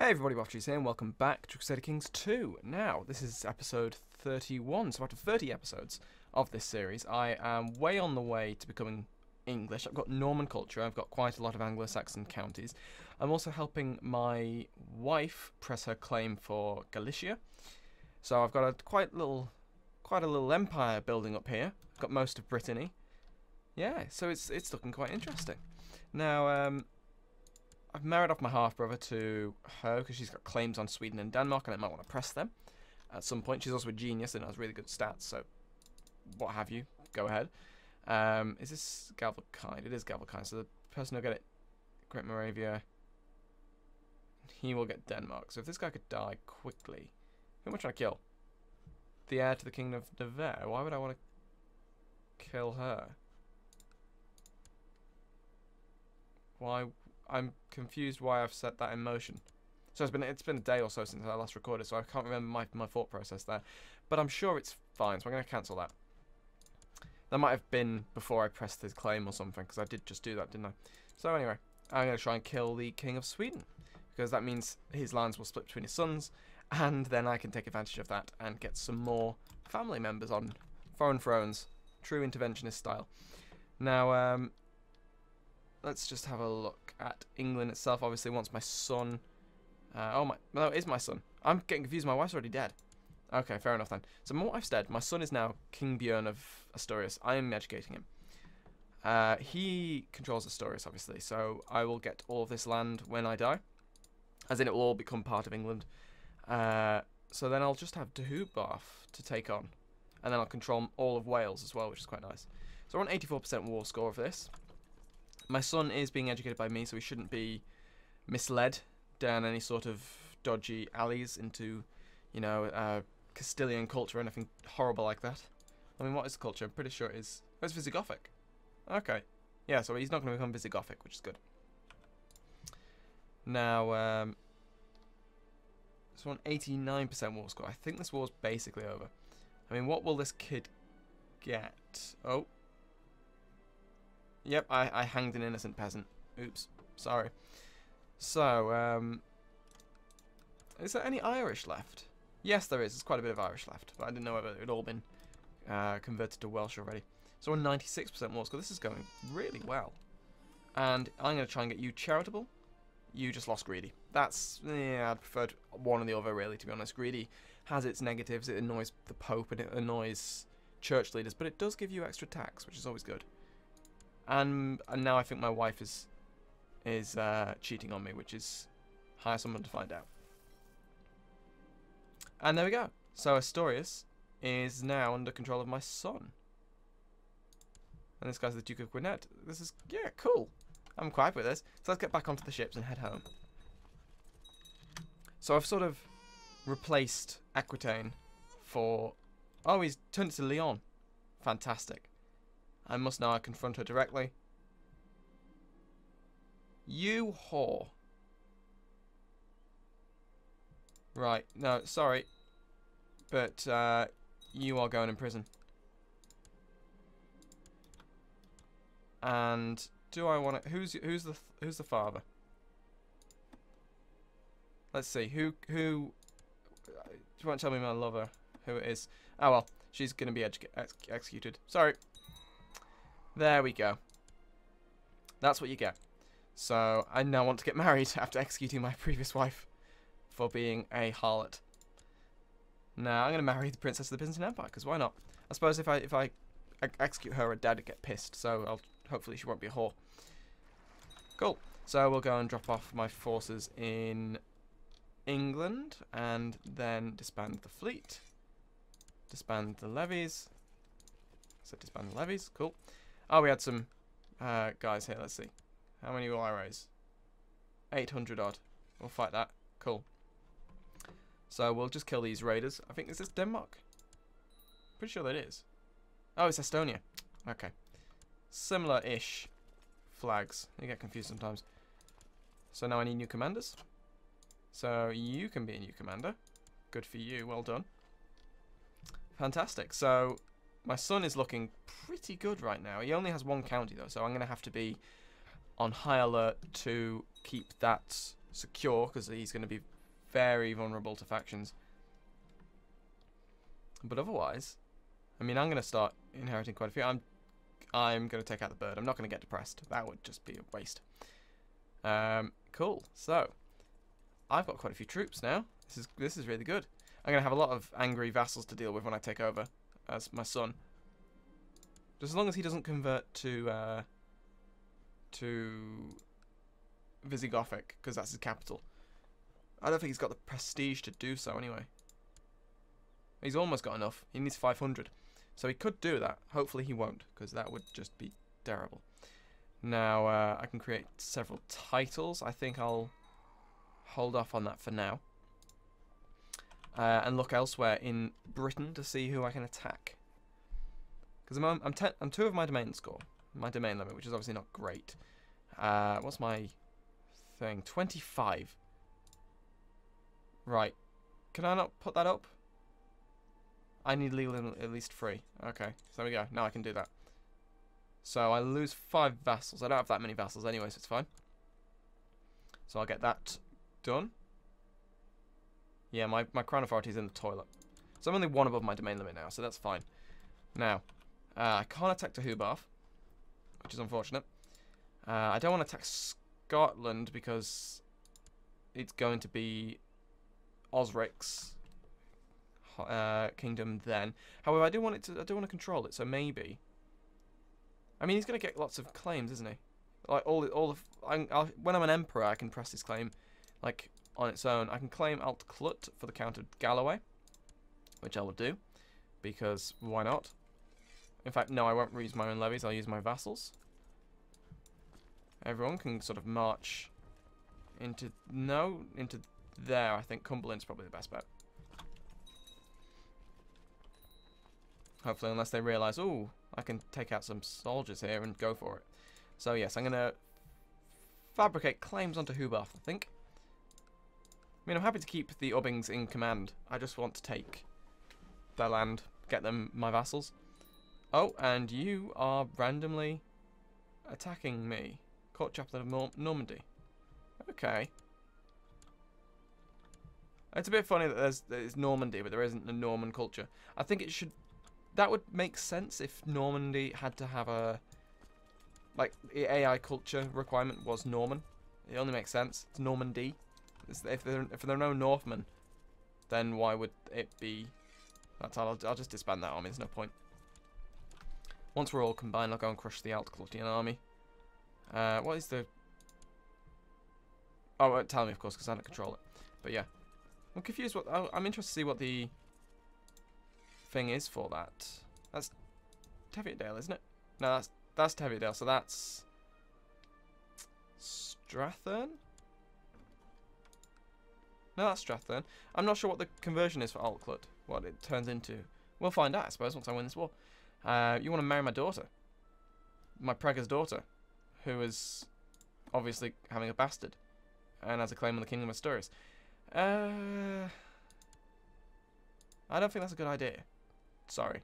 Hey everybody, Waffles here, and welcome back to Crusader Kings 2. Now, this is episode 31, so after 30 episodes of this series, I am way on the way to becoming English. I've got Norman culture, I've got quite a lot of Anglo-Saxon counties. I'm also helping my wife press her claim for Galicia. So I've got quite a little empire building up here. I've got most of Brittany. Yeah, so it's looking quite interesting. Now, I've married off my half-brother to her because she's got claims on Sweden and Denmark, and I might want to press them at some point. She's also a genius and has really good stats, so what have you, go ahead. Is this Gavelkind? It is Gavelkind, so the person who'll get it, Great Moravia, he will get Denmark. So if this guy could die quickly, who am I trying to kill? The heir to the Kingdom of Nevers. Why would I want to kill her? Why? I'm confused why I've set that in motion. So it's been a day or so since I last recorded, so I can't remember my thought process there. But I'm sure it's fine, so I'm going to cancel that. That might have been before I pressed his claim or something, because I did just do that, didn't I? So anyway, I'm going to try and kill the King of Sweden, because that means his lands will split between his sons, and then I can take advantage of that and get some more family members on foreign thrones, true interventionist style. Now, let's just have a look at England itself. Obviously, wants my son. No, it is my son. I'm getting confused. My wife's already dead. Okay, fair enough then. So my wife's dead. My son is now King Bjorn of Asturias. I am educating him. He controls Asturias, obviously. So I will get all of this land when I die, as in it will all become part of England. So then I'll just have Deheubarth to take on, and then I'll control all of Wales as well, which is quite nice. So we're on 84% war score of this. My son is being educated by me, so he shouldn't be misled down any sort of dodgy alleys into, you know, Castilian culture or anything horrible like that. I mean, what is the culture? I'm pretty sure it is... Oh, it's Visigothic. Okay. Yeah, so he's not going to become Visigothic, which is good. Now, so on 89% war score. I think this war's basically over. I mean, what will this kid get? Oh. Yep, I hanged an innocent peasant. Oops, sorry. So, is there any Irish left? Yes, there is. There's quite a bit of Irish left, but I didn't know whether it had all been converted to Welsh already. So on 96% war score, this is going really well. And I'm going to try and get you charitable. You just lost greedy. That's, yeah, I'd prefer one or the other, really, to be honest. Greedy has its negatives. It annoys the Pope and it annoys church leaders, but it does give you extra tax, which is always good. And now I think my wife is cheating on me, which is hire someone to find out. And there we go. So Asturias is now under control of my son. And this guy's the Duke of Gwinnett. This is, yeah, cool. I'm quite with this. So let's get back onto the ships and head home. So I've sort of replaced Aquitaine for... Oh, he's turned it to Lyon. Fantastic. I must now confront her directly. You whore. Right, no, sorry. But, you are going in prison. And do I want to... Who's the father? Let's see, who... Do you want to tell me my lover? Who it is? Oh, well, she's going to be executed. Sorry. There we go. That's what you get. So, I now want to get married after executing my previous wife for being a harlot. Now, I'm going to marry the Princess of the Byzantine Empire, because why not? I suppose if I execute her, her dad would get pissed, so hopefully she won't be a whore. Cool. So, we'll go and drop off my forces in England, and then disband the fleet. Disband the levies. So, disband the levies. Cool. Oh, we had some guys here. Let's see. How many will I raise? 800 odd. We'll fight that. Cool. So we'll just kill these raiders. I think, is this Denmark? Pretty sure that is. Oh, it's Estonia. Okay. Similar-ish flags. You get confused sometimes. So now I need new commanders. So you can be a new commander. Good for you. Well done. Fantastic. So... my son is looking pretty good right now. He only has one county, though, so I'm going to have to be on high alert to keep that secure, because he's going to be very vulnerable to factions. But otherwise, I mean, I'm going to start inheriting quite a few. I'm going to take out the bird. I'm not going to get depressed. That would just be a waste. Cool. So, I've got quite a few troops now. This is really good. I'm going to have a lot of angry vassals to deal with when I take over as my son. Just as long as he doesn't convert to Visigothic, because that's his capital. I don't think he's got the prestige to do so anyway. He's almost got enough. He needs 500. So he could do that. Hopefully he won't, because that would just be terrible. Now, I can create several titles. I think I'll hold off on that for now. And look elsewhere in Britain to see who I can attack. Because I'm 2 of my domain score. My domain limit, which is obviously not great. What's my thing? 25. Right. Can I not put that up? I need legal at least 3. Okay, so there we go. Now I can do that. So I lose 5 vassals. I don't have that many vassals anyway, so it's fine. So I'll get that done. Yeah, my crown authority is in the toilet. So I'm only 1 above my domain limit now, so that's fine. Now, I can't attack Deheubarth, which is unfortunate. I don't want to attack Scotland because it's going to be Osric's kingdom then. However, I do want to control it, so maybe. I mean, he's going to get lots of claims, isn't he? Like when I'm an emperor, I can press this claim, like on its own. I can claim Alt Clut for the Count of Galloway, which I will do, because why not? In fact, no, I won't use my own levies. I'll use my vassals. Everyone can sort of march into there. I think Cumberland's probably the best bet. Hopefully, unless they realise, ooh, I can take out some soldiers here and go for it. So yes, I'm going to fabricate claims onto Deheubarth, I think. I mean, I'm happy to keep the Ubbings in command. I just want to take their land, get them my vassals. Oh, and you are randomly attacking me. Court Chaplain of Normandy. Okay. It's a bit funny that there's Normandy, but there isn't a Norman culture. I think it should... That would make sense if Normandy had to have a... Like, the AI culture requirement was Norman. It only makes sense. It's Normandy. If there are no Northmen, then why would it be... That's all. I'll just disband that army. There's no point. Once we're all combined, I'll go and crush the Altclutian army. What is the... Oh, it won't tell me, of course, because I don't control it. But yeah. I'm confused. I'm interested to see what the thing is for that. That's Teviotdale, isn't it? No, that's Teviotdale, so that's Strathern? No, that's Strathern. I'm not sure what the conversion is for Altclut, what it turns into. We'll find out, I suppose, once I win this war. You want to marry my daughter? My Prega's daughter, who is obviously having a bastard and has a claim on the Kingdom of Asturias. I don't think that's a good idea. Sorry.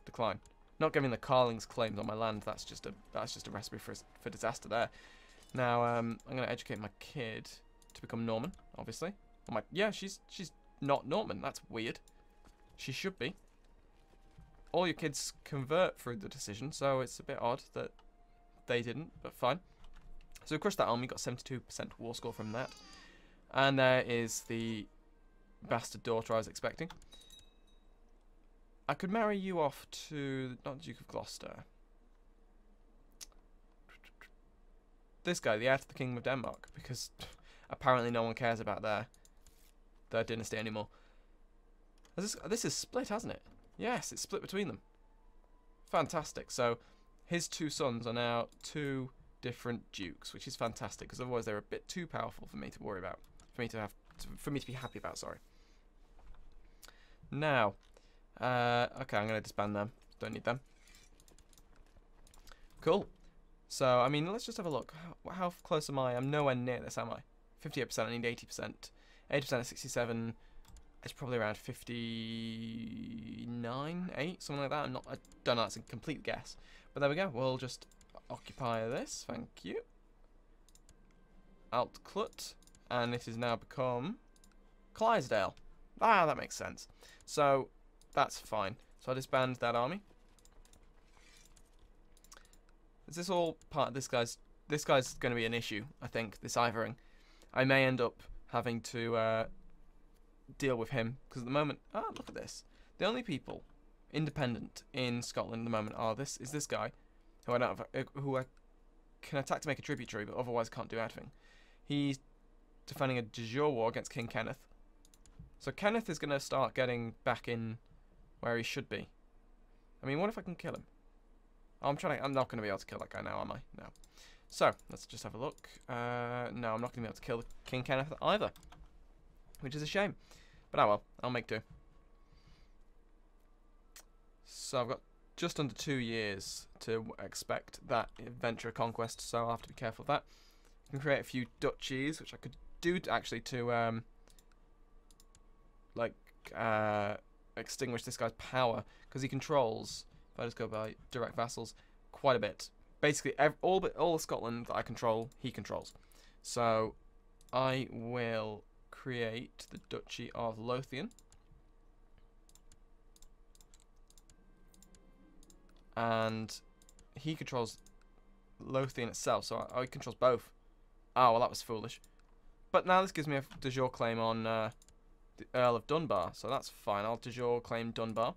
Decline. Not giving the Carlings claims on my land. That's just a recipe for disaster there. Now I'm going to educate my kid to become Norman, obviously. Yeah, she's not Norman. That's weird. She should be. All your kids convert through the decision, so it's a bit odd that they didn't, but fine. So we crushed that army, got 72% war score from that. And there is the bastard daughter I was expecting. I could marry you off to, not the Duke of Gloucester. This guy, the heir to the Kingdom of Denmark, because apparently no one cares about their dynasty anymore. This is split, hasn't it? Yes, it's split between them. Fantastic. So his 2 sons are now 2 different dukes, which is fantastic, because otherwise they're a bit too powerful for me to worry about. For me to be happy about, sorry. Now, okay, I'm going to disband them. Don't need them. Cool. So, I mean, let's just have a look. How close am I? I'm nowhere near this, am I? 58%, I need 80%. 80% of 67... It's probably around 59, 8, something like that. I don't know, it's a complete guess. But there we go. We'll just occupy this. Thank you. Altclut. And it has now become Clydesdale. Ah, that makes sense. So, that's fine. So I disband that army. Is this all part of this guy's... This guy's going to be an issue, I think, this Ivering. I may end up having to deal with him, because at the moment... Ah, look at this. The only people independent in Scotland at the moment are this guy, who I don't have, who I can attack to make a tributary, but otherwise can't do anything. He's defending a de jure war against King Kenneth. So Kenneth is going to start getting back in where he should be. I mean, what if I can kill him? I'm not going to be able to kill that guy now, am I? No. So, let's just have a look. No, I'm not going to be able to kill King Kenneth either. Which is a shame. But oh well, I'll make do. So I've got just under 2 years to expect that venture conquest, so I'll have to be careful of that. I can create a few duchies, which I could do actually to extinguish this guy's power, because he controls, if I just go by direct vassals, quite a bit. Basically, all of Scotland that I control, he controls. So I will create the Duchy of Lothian. And he controls Lothian itself, so he controls both. Oh, well, that was foolish. But now this gives me a de jure claim on the Earl of Dunbar, so that's fine. I'll de jure claim Dunbar.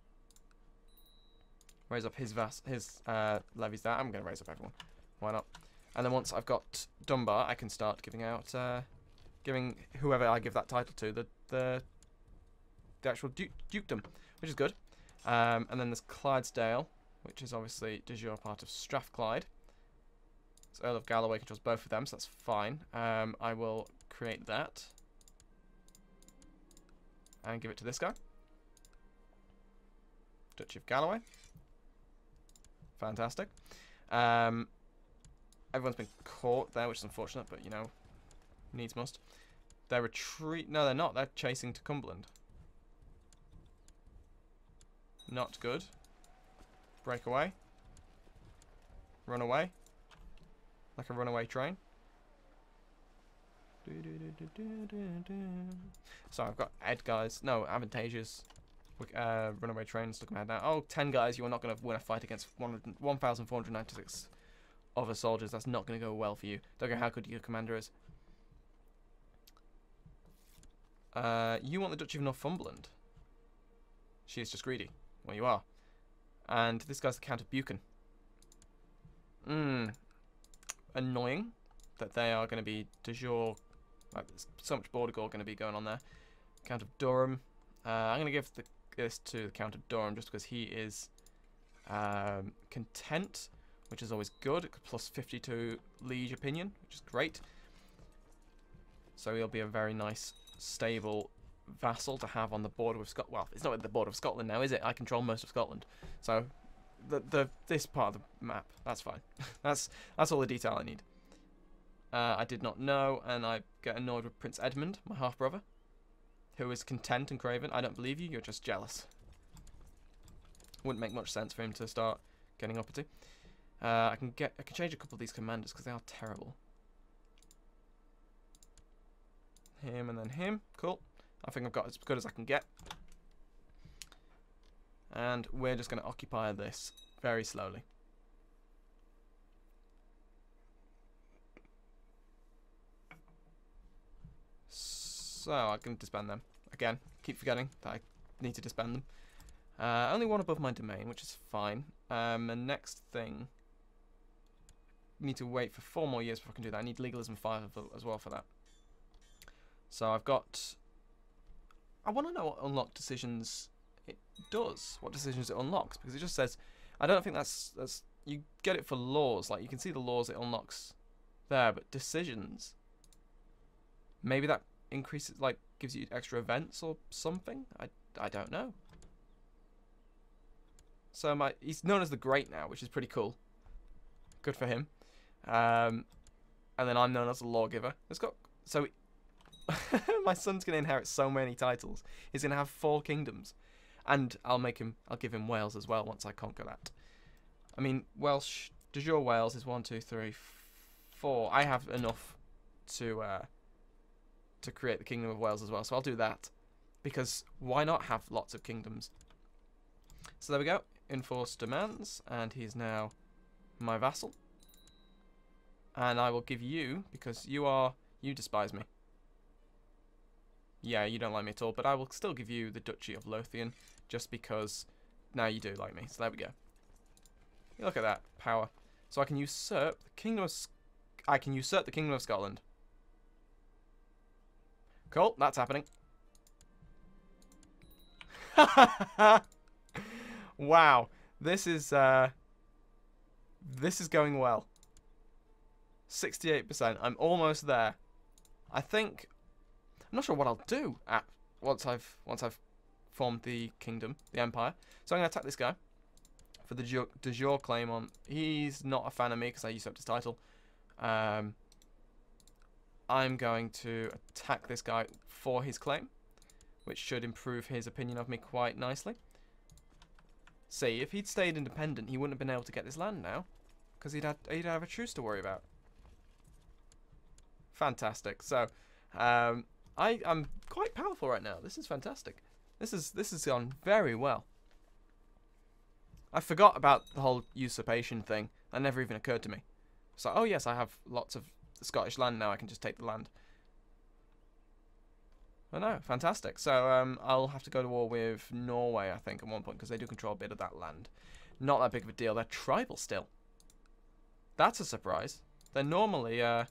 Raise up his levies there. I'm going to raise up everyone. Why not? And then once I've got Dunbar, I can start giving out, giving whoever I give that title to the actual dukedom, which is good. And then there's Clydesdale, which is obviously de jure part of Strathclyde. So Earl of Galloway controls both of them, so that's fine. I will create that and give it to this guy. Duchy of Galloway. Fantastic. Everyone's been caught there, which is unfortunate, but you know, needs must. They're retreat. No, they're not. They're chasing to Cumberland. Not good. Break away. Run away. Like a runaway train. So I've got advantageous runaway trains looking ahead now. Oh, 10 guys, you are not going to win a fight against 1,496 other soldiers. That's not going to go well for you. Don't care how good your commander is. You want the Duchy of Northumberland. She is just greedy. Well, you are. And this guy's the Count of Buchan. Annoying that they are going to be de jure. Like, there's so much border gore going to be going on there. Count of Durham. I'm going to give this to the Count of Durham just because he is content, which is always good. Plus 52 liege opinion, which is great. So he'll be a very nice, stable vassal to have on the border with Scotland. Well, it's not at the border of Scotland now, is it? I control most of Scotland. So this part of the map, that's fine. that's all the detail I need. I did not know, and I get annoyed with Prince Edmund, my half-brother, who is content and craven. I don't believe you, you're just jealous. Wouldn't make much sense for him to start getting uppity. I can change a couple of these commanders because they are terrible. Him and then him. Cool. I think I've got as good as I can get. And we're just going to occupy this very slowly. So I can disband them. Again, keep forgetting that I need to disband them. Only one above my domain, which is fine. And next thing, need to wait for 4 more years before I can do that. I need legalism 5 as well for that. So I've got... I want to know what unlock decisions it does. What decisions it unlocks. Because it just says... I don't think that's... You get it for laws. Like, you can see the laws it unlocks there. But decisions... Maybe that increases... Like, gives you extra events or something? I don't know. So he's known as the Great now, which is pretty cool. Good for him. And then I'm known as the Lawgiver. It's got... So... my son's going to inherit so many titles. He's going to have 4 kingdoms. And I'll give him Wales as well once I conquer that. I mean, Welsh, de jure Wales is 1, 2, 3, 4. I have enough to to create the Kingdom of Wales as well. So I'll do that. Because why not have lots of kingdoms? So there we go. Enforce demands. And he's now my vassal. And I will give you, because you despise me. Yeah, you don't like me at all, but I will still give you the Duchy of Lothian, just because now you do like me. So there we go. Look at that power. So I can usurp the Kingdom of Scotland. Cool, that's happening. Wow, this is going well. 68%. I'm almost there. I think I'm not sure what I'll do once I've formed the kingdom, the empire. So I'm going to attack this guy for the de jure claim on. He's not a fan of me because I usurped his title. I'm going to attack this guy for his claim, which should improve his opinion of me quite nicely. See, if he'd stayed independent, he wouldn't have been able to get this land now, because he'd have a truce to worry about. Fantastic. So, I'm quite powerful right now. This is fantastic. This has gone very well. I forgot about the whole usurpation thing. That never even occurred to me. So, oh yes, I have lots of Scottish land now. I can just take the land. Oh no, fantastic. So, I'll have to go to war with Norway, I think, at one point, because they do control a bit of that land. Not that big of a deal. They're tribal still. That's a surprise. They're normally, well,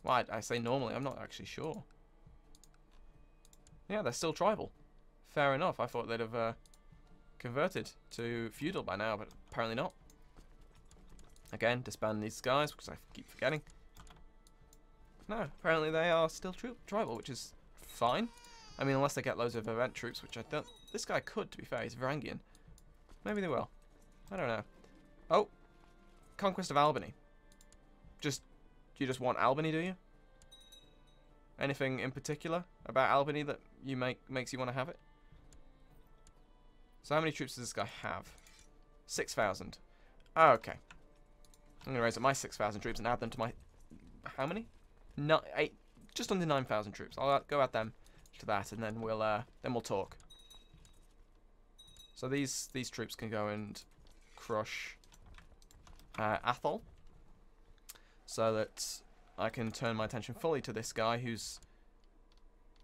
I say normally, I'm not actually sure. Yeah, they're still tribal. Fair enough. I thought they'd have converted to feudal by now, but apparently not. Again, disband these guys, because I keep forgetting. No, apparently they are still tribal, which is fine. I mean, unless they get loads of event troops, which I don't... This guy could, to be fair. He's Varangian. Maybe they will. I don't know. Oh. Conquest of Albany. You just want Albany, do you? Anything in particular about Albany that makes you want to have it? So how many troops does this guy have? 6,000. Oh, okay. I'm going to raise up my 6,000 troops and add them to my... How many? No, 8. Just under 9,000 troops. I'll go add them to that, and then we'll talk. So these troops can go and crush Athol, so that I can turn my attention fully to this guy who's...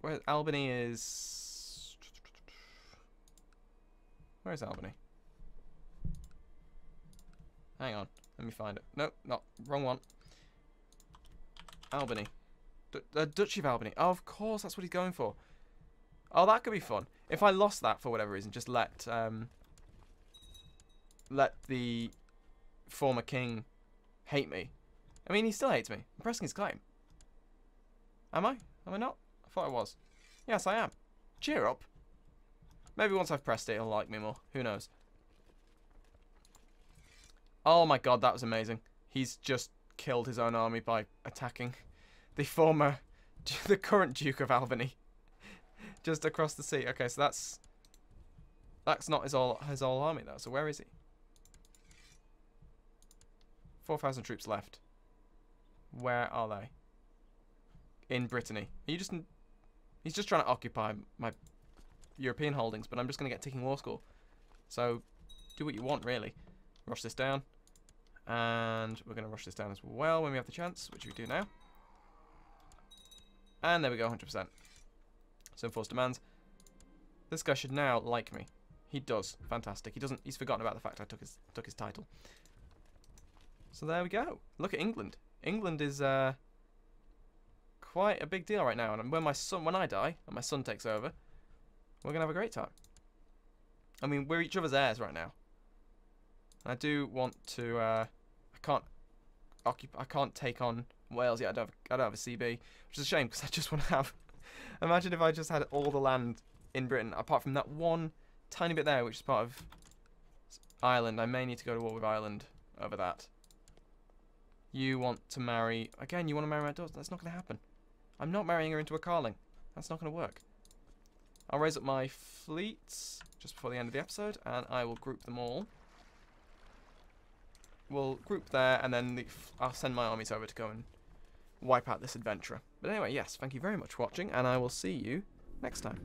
Where Albany is... Where is Albany? Hang on, let me find it. Nope, not wrong one. Albany. The Duchy of Albany. Oh, of course, that's what he's going for. Oh, that could be fun. If I lost that for whatever reason, just let the former king hate me. I mean, he still hates me. I'm pressing his claim. Am I? Am I not? I thought I was. Yes, I am. Cheer up. Maybe once I've pressed it, he'll like me more. Who knows? Oh my god, that was amazing. He's just killed his own army by attacking the current Duke of Albany. Just across the sea. Okay, so that's not his whole army though. So where is he? 4,000 troops left. Where are they? In Brittany. He's just trying to occupy my European holdings, but I'm just going to get ticking war score. So do what you want, really. Rush this down. And we're going to rush this down as well when we have the chance, which we do now. And there we go, 100%. So enforce demands. This guy should now like me. He does. Fantastic. He's forgotten about the fact I took his title. So there we go. Look at England. England is quite a big deal right now. And when I die and my son takes over, we're gonna have a great time. I mean, we're each other's heirs right now. And I do want to. I can't take on Wales yet. I don't have a CB, which is a shame because I just want to have. Imagine if I just had all the land in Britain, apart from that one tiny bit there, which is part of Ireland. I may need to go to war with Ireland over that. You want to marry... Again, you want to marry my daughter. That's not going to happen. I'm not marrying her into a Carling. That's not going to work. I'll raise up my fleets just before the end of the episode, and I will group them all. We'll group there, and then I'll send my armies over to go and wipe out this adventurer. But anyway, yes, thank you very much for watching, and I will see you next time.